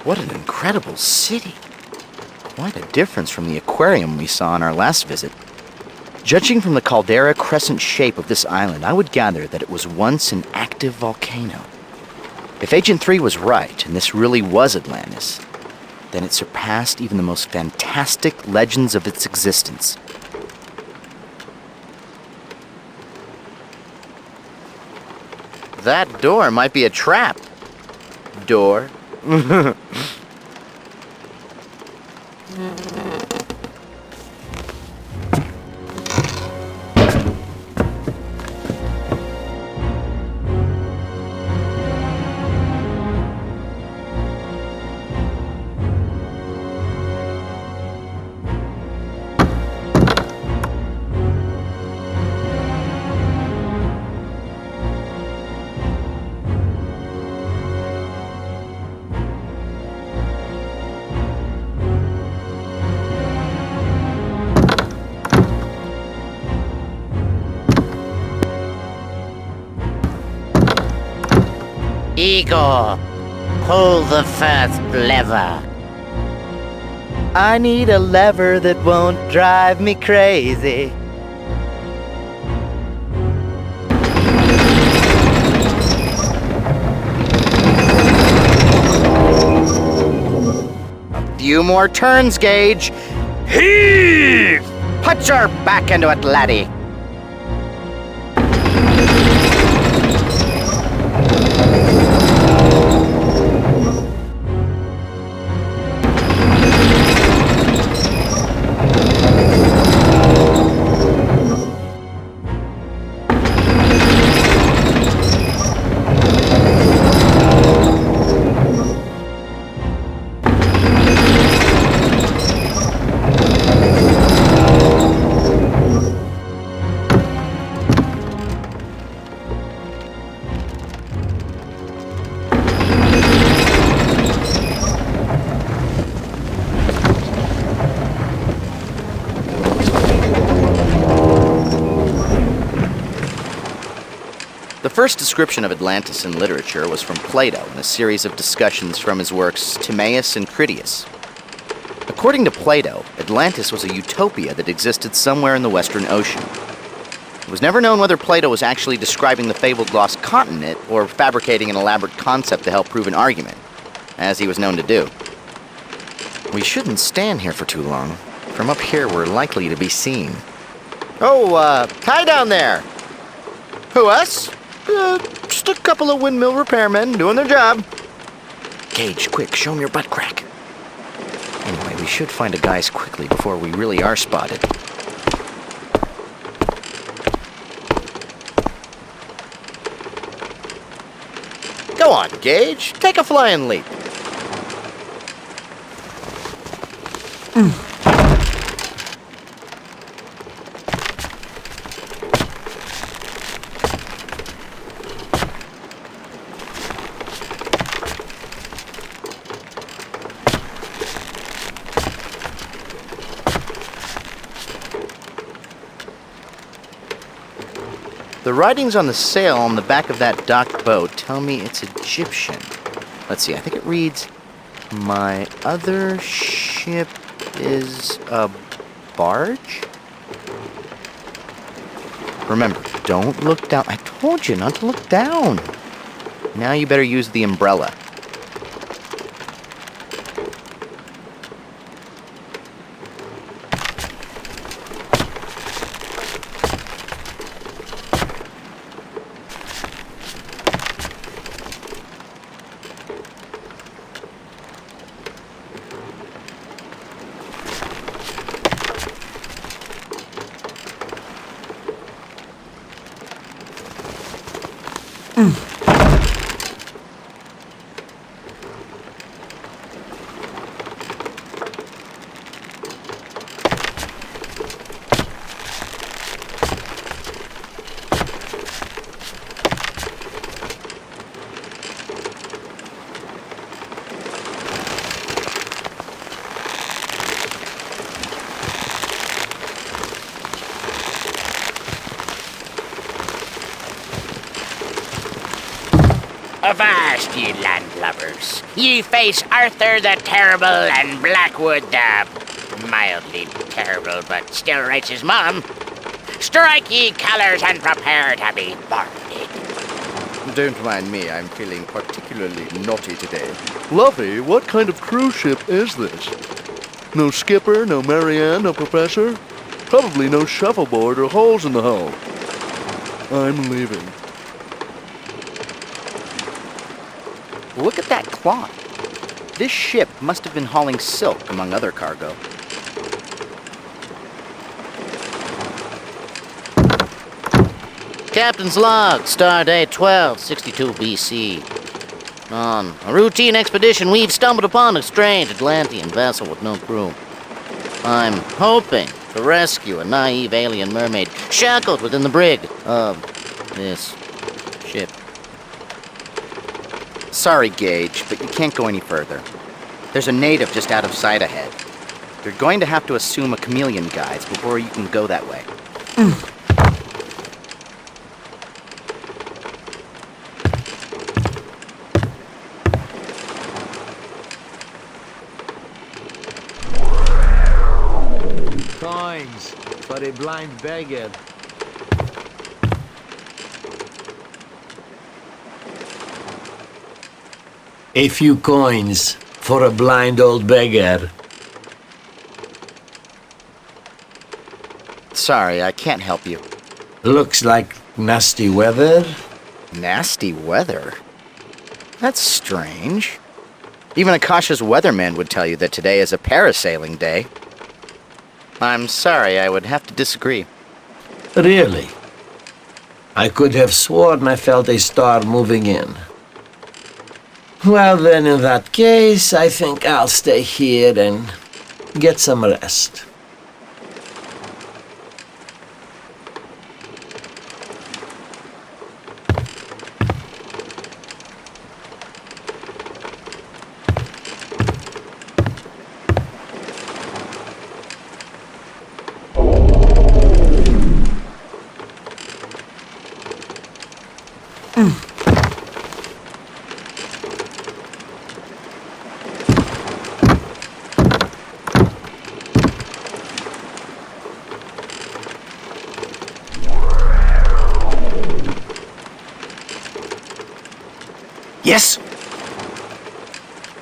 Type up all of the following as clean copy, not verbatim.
What an incredible city. Quite a difference from the aquarium we saw on our last visit. Judging from the caldera crescent shape of this island, I would gather that it was once an active volcano. If Agent 3 was right, and this really was Atlantis, then it surpassed even the most fantastic legends of its existence. That door might be a trap. Door. Igor, pull the first lever. I need a lever that won't drive me crazy. A few more turns, Gage. Heave! Put your back into it, laddie. The first description of Atlantis in literature was from Plato in a series of discussions from his works Timaeus and Critias. According to Plato, Atlantis was a utopia that existed somewhere in the Western Ocean. It was never known whether Plato was actually describing the fabled lost continent or fabricating an elaborate concept to help prove an argument, as he was known to do. We shouldn't stand here for too long. From up here, we're likely to be seen. Oh, hi down there! Who, us? Just a couple of windmill repairmen doing their job. Gage, quick, show him your butt crack. Anyway, we should find a guise quickly before we really are spotted. Go on, Gage. Take a flying leap. The writings on the sail on the back of that docked boat tell me it's Egyptian. Let's see, I think it reads, "My other ship is a barge?" Remember, don't look down. I told you not to look down. Now you better use the umbrella. Avast, ye landlubbers. Ye face Arthur the Terrible and Blackwood the mildly terrible, but still writes his mom. Strike ye colors and prepare to be boarded. Don't mind me, I'm feeling particularly naughty today. Luffy, what kind of cruise ship is this? No skipper, no Marianne, no professor? Probably no shuffleboard or holes in the hull. I'm leaving. Look at that cloth. This ship must have been hauling silk, among other cargo. Captain's log, stardate 1262 BC. On a routine expedition, we've stumbled upon a strange Atlantean vessel with no crew. I'm hoping to rescue a naive alien mermaid shackled within the brig of this ship. Sorry, Gage, but you can't go any further. There's a native just out of sight ahead. You're going to have to assume a chameleon guise before you can go that way. Coins for a blind beggar. A few coins for a blind old beggar. Sorry, I can't help you. Looks like nasty weather. Nasty weather? That's strange. Even Akasha's weatherman would tell you that today is a parasailing day. I'm sorry, I would have to disagree. Really? I could have sworn I felt a star moving in. Well then, in that case, I think I'll stay here and get some rest. Yes?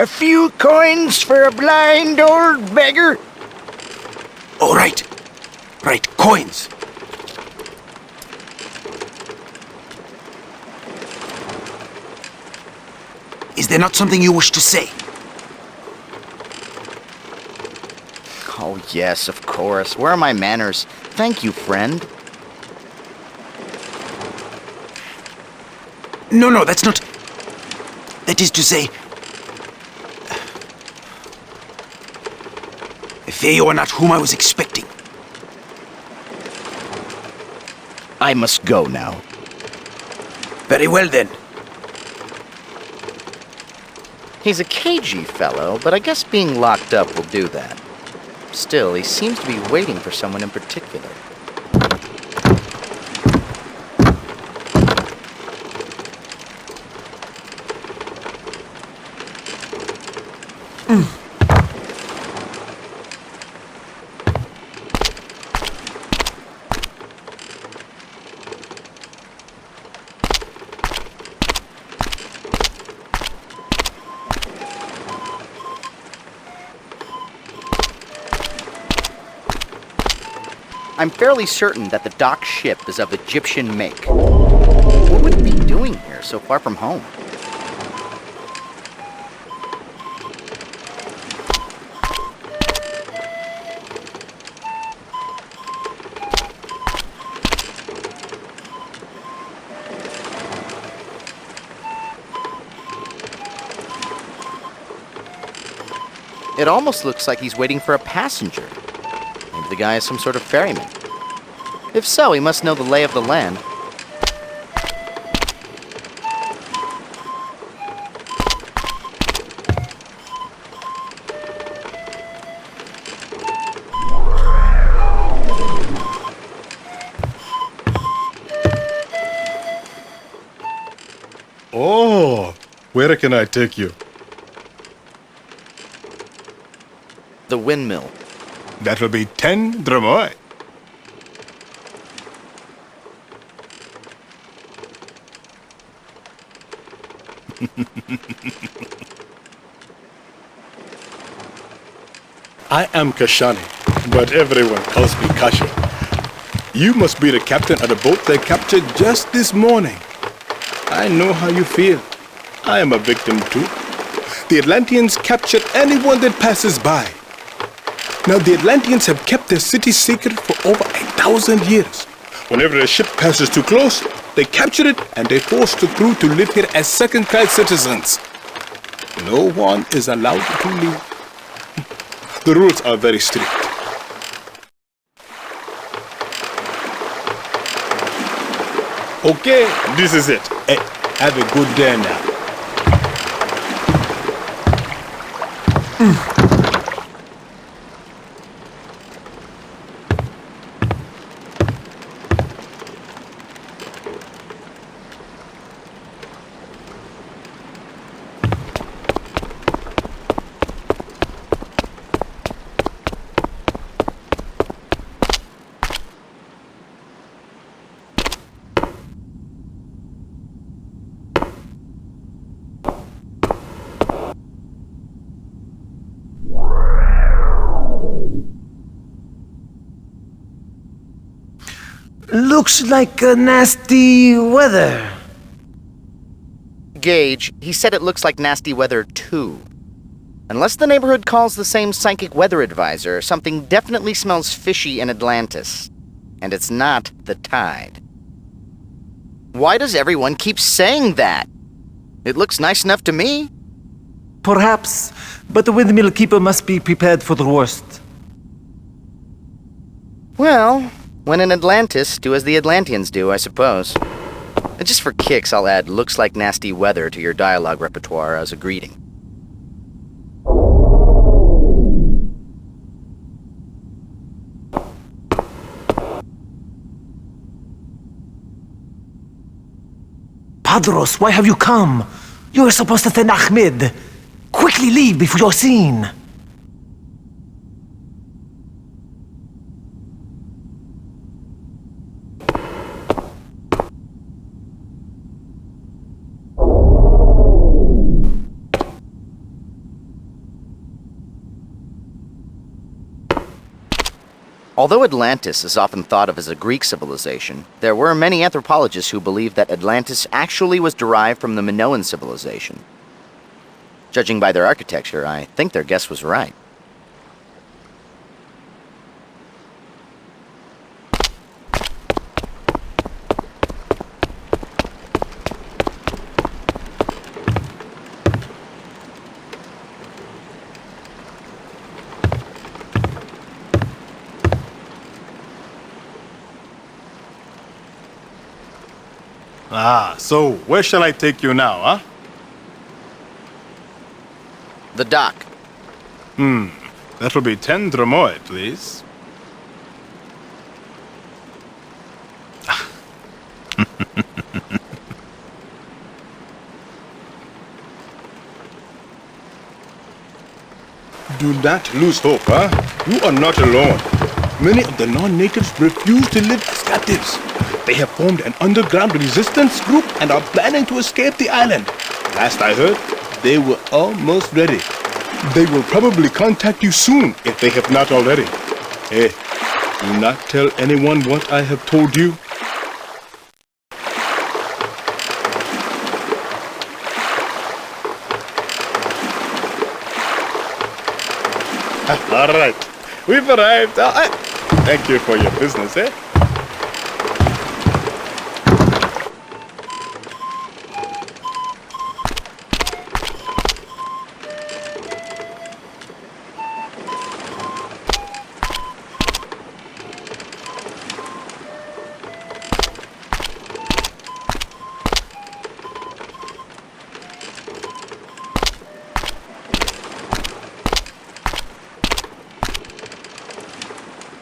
A few coins for a blind old beggar? Oh, right. Right, coins. Is there not something you wish to say? Oh, yes, of course. Where are my manners? Thank you, friend. No, that's not... That is to say... I fear you are not whom I was expecting. I must go now. Very well, then. He's a cagey fellow, but I guess being locked up will do that. Still, he seems to be waiting for someone in particular. I'm fairly certain that the docked ship is of Egyptian make. What would it be doing here so far from home? It almost looks like he's waiting for a passenger. Maybe the guy is some sort of ferryman. If so, he must know the lay of the land. Oh, Where can I take you? The windmill. That will be 10 dromoi. I am Kashani, but everyone calls me Kashi. You must be the captain of the boat they captured just this morning. I know how you feel. I am a victim too. The Atlanteans capture anyone that passes by. Now, the Atlanteans have kept their city secret for over 1,000 years. Whenever a ship passes too close, they capture it and they force the crew to live here as second-class citizens. No one is allowed to leave. The rules are very strict. Okay, this is it. Hey, have a good day now. Looks like nasty weather. Gage, he said it looks like nasty weather too. Unless the neighborhood calls the same psychic weather advisor, something definitely smells fishy in Atlantis. And it's not the tide. Why does everyone keep saying that? It looks nice enough to me. Perhaps, but the windmill keeper must be prepared for the worst. Well, when in Atlantis, do as the Atlanteans do, I suppose. And just for kicks, I'll add looks like nasty weather to your dialogue repertoire as a greeting. Padros, why have you come? You were supposed to send Ahmed. Quickly leave before you're seen. Although Atlantis is often thought of as a Greek civilization, there were many anthropologists who believed that Atlantis actually was derived from the Minoan civilization. Judging by their architecture, I think their guess was right. So where shall I take you now, huh? The dock. That will be 10 dromoi, please. Do not lose hope, huh? You are not alone. Many of the non-natives refuse to live as captives. They have formed an underground resistance group and are planning to escape the island. Last I heard, they were almost ready. They will probably contact you soon if they have not already. Hey, do not tell anyone what I have told you. All right, we've arrived. Thank you for your business, eh?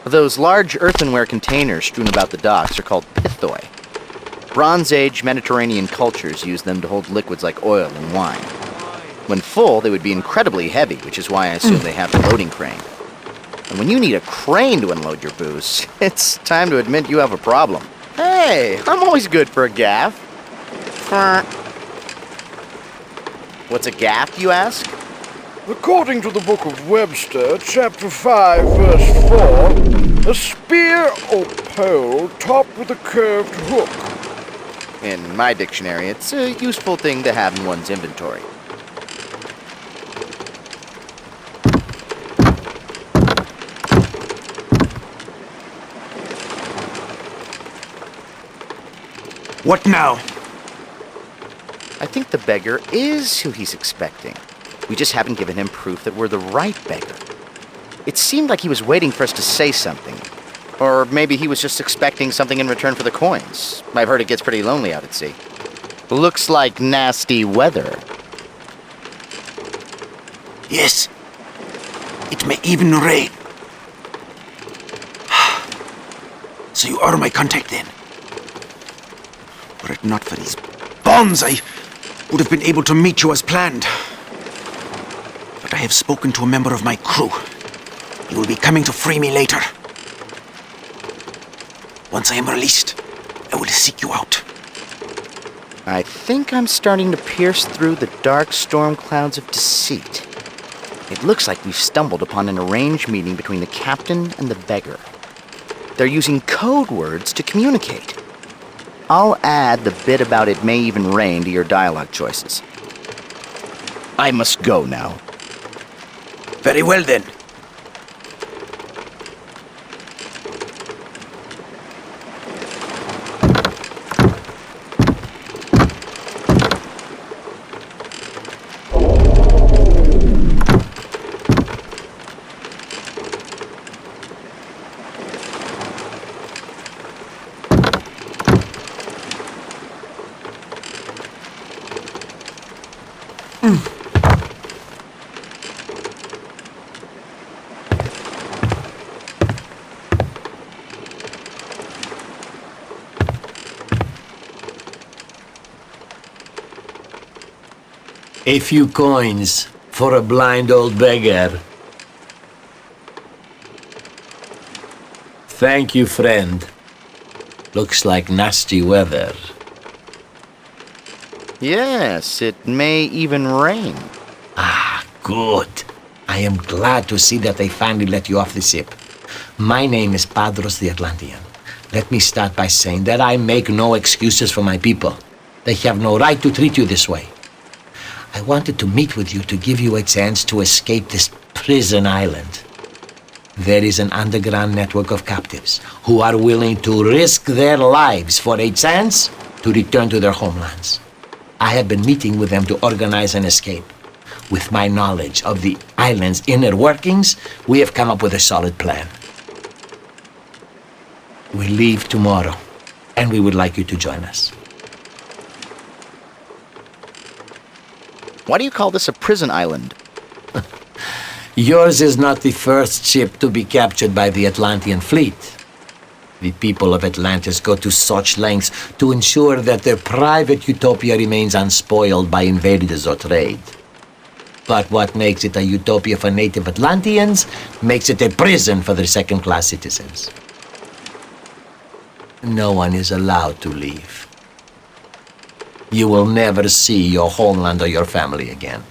Those large earthenware containers strewn about the docks are called pithoi. Bronze Age Mediterranean cultures used them to hold liquids like oil and wine. When full, they would be incredibly heavy, which is why I assume they have the loading crane. And when you need a crane to unload your booze, it's time to admit you have a problem. Hey, I'm always good for a gaff. What's a gaff, you ask? According to the Book of Webster, chapter 5, verse 4, a spear or pole topped with a curved hook. In my dictionary, it's a useful thing to have in one's inventory. What now? I think the beggar is who he's expecting. We just haven't given him proof that we're the right beggar. It seemed like he was waiting for us to say something. Or maybe he was just expecting something in return for the coins. I've heard it gets pretty lonely out at sea. Looks like nasty weather. Yes. It may even rain. So you are my contact then? Were it not for these bonds, I would have been able to meet you as planned. But I have spoken to a member of my crew. He will be coming to free me later. Once I am released, I will seek you out. I think I'm starting to pierce through the dark storm clouds of deceit. It looks like we've stumbled upon an arranged meeting between the captain and the beggar. They're using code words to communicate. I'll add the bit about it may even rain to your dialogue choices. I must go now. Very well then. A few coins for a blind old beggar. Thank you, friend. Looks like nasty weather. Yes, it may even rain. Ah, good. I am glad to see that they finally let you off the ship. My name is Padros the Atlantean. Let me start by saying that I make no excuses for my people. They have no right to treat you this way. I wanted to meet with you to give you a chance to escape this prison island. There is an underground network of captives who are willing to risk their lives for a chance to return to their homelands. I have been meeting with them to organize an escape. With my knowledge of the island's inner workings, we have come up with a solid plan. We leave tomorrow, and we would like you to join us. Why do you call this a prison island? Yours is not the first ship to be captured by the Atlantean fleet. The people of Atlantis go to such lengths to ensure that their private utopia remains unspoiled by invaders or trade. But what makes it a utopia for native Atlanteans makes it a prison for their second-class citizens. No one is allowed to leave. You will never see your homeland or your family again.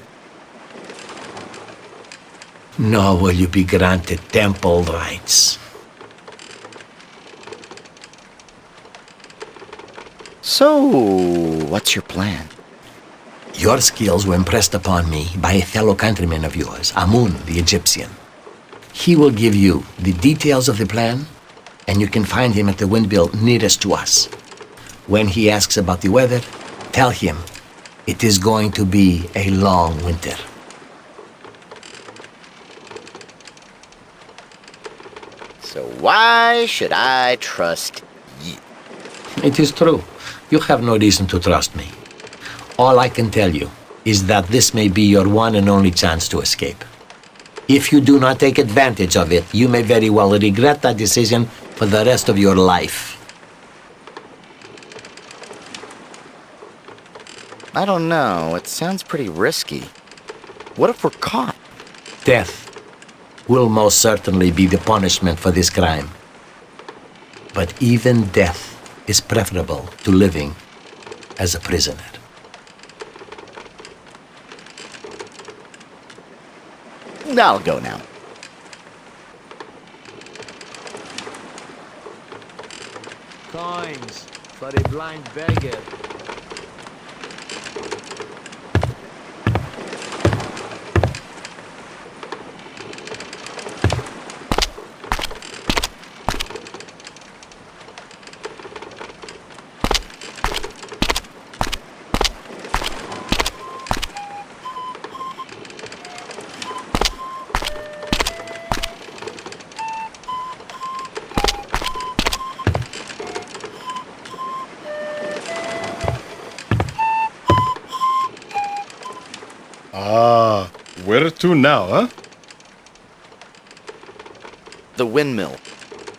Nor will you be granted temple rights. So, what's your plan? Your skills were impressed upon me by a fellow countryman of yours, Amun, the Egyptian. He will give you the details of the plan, and you can find him at the windmill nearest to us. When he asks about the weather, tell him it is going to be a long winter. So why should I trust you? It is true. You have no reason to trust me. All I can tell you is that this may be your one and only chance to escape. If you do not take advantage of it, you may very well regret that decision for the rest of your life. I don't know. It sounds pretty risky. What if we're caught? Death will most certainly be the punishment for this crime. But even death is preferable to living as a prisoner. I'll go now. Coins for a blind beggar. Ah, where to now, huh? The windmill.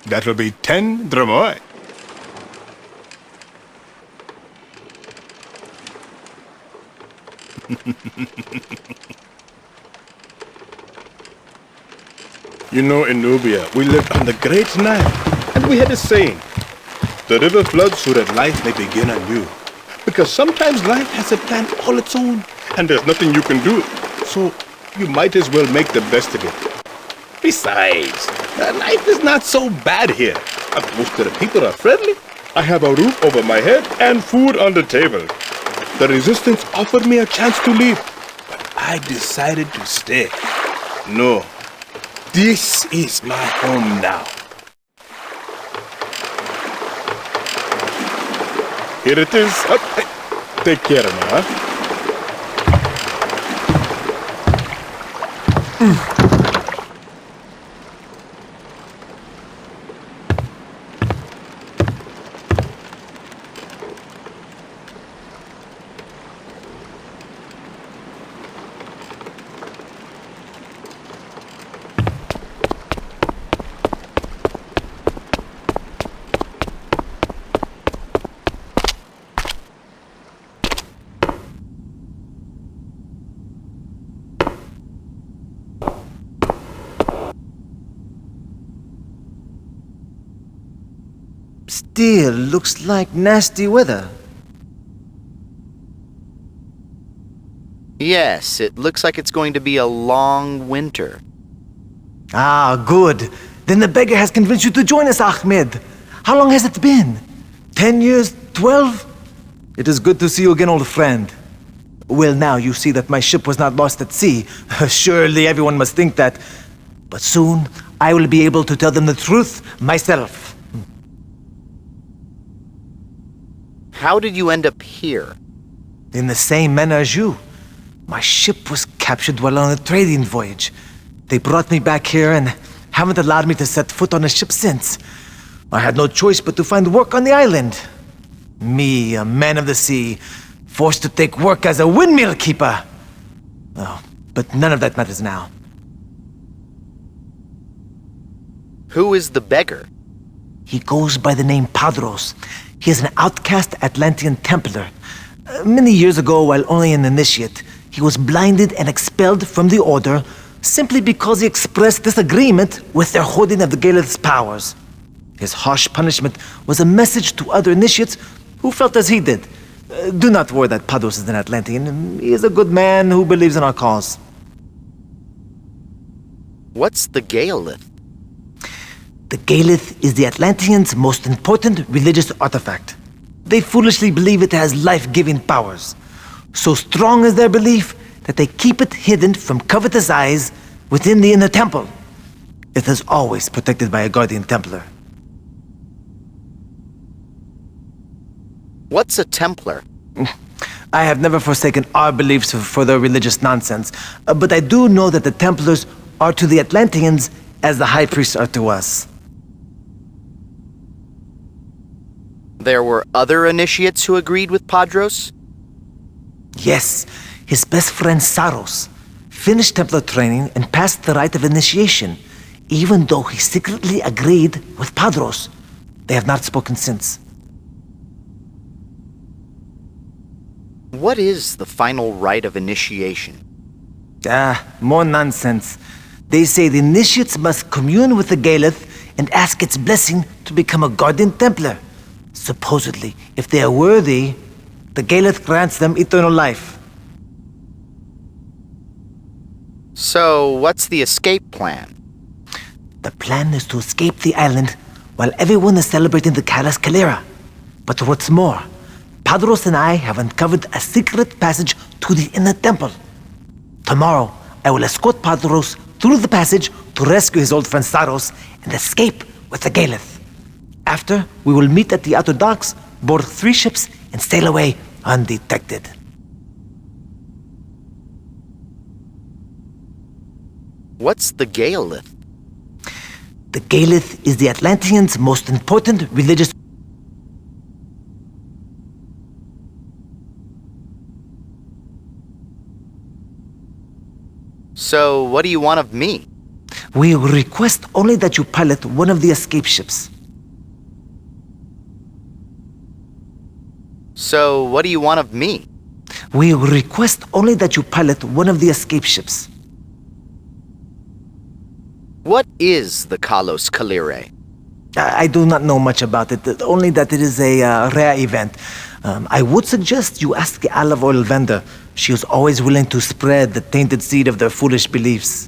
That will be 10 dromoi. You know, in Nubia, we lived on the Great Nile, and we had a saying, the river floods so that life may begin anew. Because sometimes life has a plan all its own, and there's nothing you can do. So you might as well make the best of it. Besides, life is not so bad here. Most of the people are friendly. I have a roof over my head and food on the table. The resistance offered me a chance to leave, but I decided to stay. No, this is my home now. Here it is. Take care, ma. Still looks like nasty weather. Yes, it looks like it's going to be a long winter. Ah, good. Then the beggar has convinced you to join us, Ahmed. How long has it been? 10 years? 12? It is good to see you again, old friend. Well, now you see that my ship was not lost at sea. Surely everyone must think that. But soon, I will be able to tell them the truth myself. How did you end up here? In the same manner as you. My ship was captured while on a trading voyage. They brought me back here and haven't allowed me to set foot on a ship since. I had no choice but to find work on the island. Me, a man of the sea, forced to take work as a windmill keeper. Oh, but none of that matters now. Who is the beggar? He goes by the name Padros. He is an outcast Atlantean Templar. Many years ago, while only an initiate, he was blinded and expelled from the Order simply because he expressed disagreement with their holding of the Galeth's powers. His harsh punishment was a message to other initiates who felt as he did. Do not worry that Padros is an Atlantean. He is a good man who believes in our cause. What's the Galeth? The Galeth is the Atlanteans' most important religious artifact. They foolishly believe it has life-giving powers. So strong is their belief that they keep it hidden from covetous eyes within the inner temple. It is always protected by a guardian Templar. What's a Templar? I have never forsaken our beliefs for their religious nonsense, but I do know that the Templars are to the Atlanteans as the High Priests are to us. There were other initiates who agreed with Padros? Yes, his best friend Saros finished Templar training and passed the rite of initiation, even though he secretly agreed with Padros. They have not spoken since. What is the final rite of initiation? More nonsense. They say the initiates must commune with the Galeth and ask its blessing to become a Guardian Templar. Supposedly, if they are worthy, the Galeth grants them eternal life. So, what's the escape plan? The plan is to escape the island while everyone is celebrating the Caras Calera. But what's more, Padros and I have uncovered a secret passage to the inner temple. Tomorrow, I will escort Padros through the passage to rescue his old friend Saros and escape with the Galeth. After, we will meet at the outer docks, board 3 ships, and sail away undetected. What's the Galeth? The Galeth is the Atlanteans' most important religious. So, what do you want of me? We request only that you pilot one of the escape ships. So, what do you want of me? We request only that you pilot one of the escape ships. What is the Kalos Kalire? I do not know much about it, only that it is a rare event. I would suggest you ask the olive oil vendor. She is always willing to spread the tainted seed of their foolish beliefs.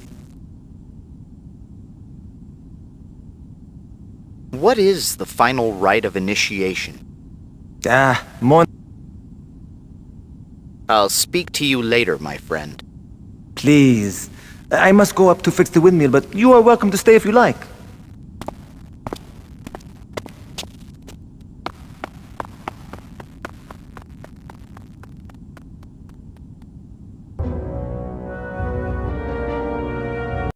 What is the final rite of initiation? More. I'll speak to you later, my friend. Please. I must go up to fix the windmill, but you are welcome to stay if you like.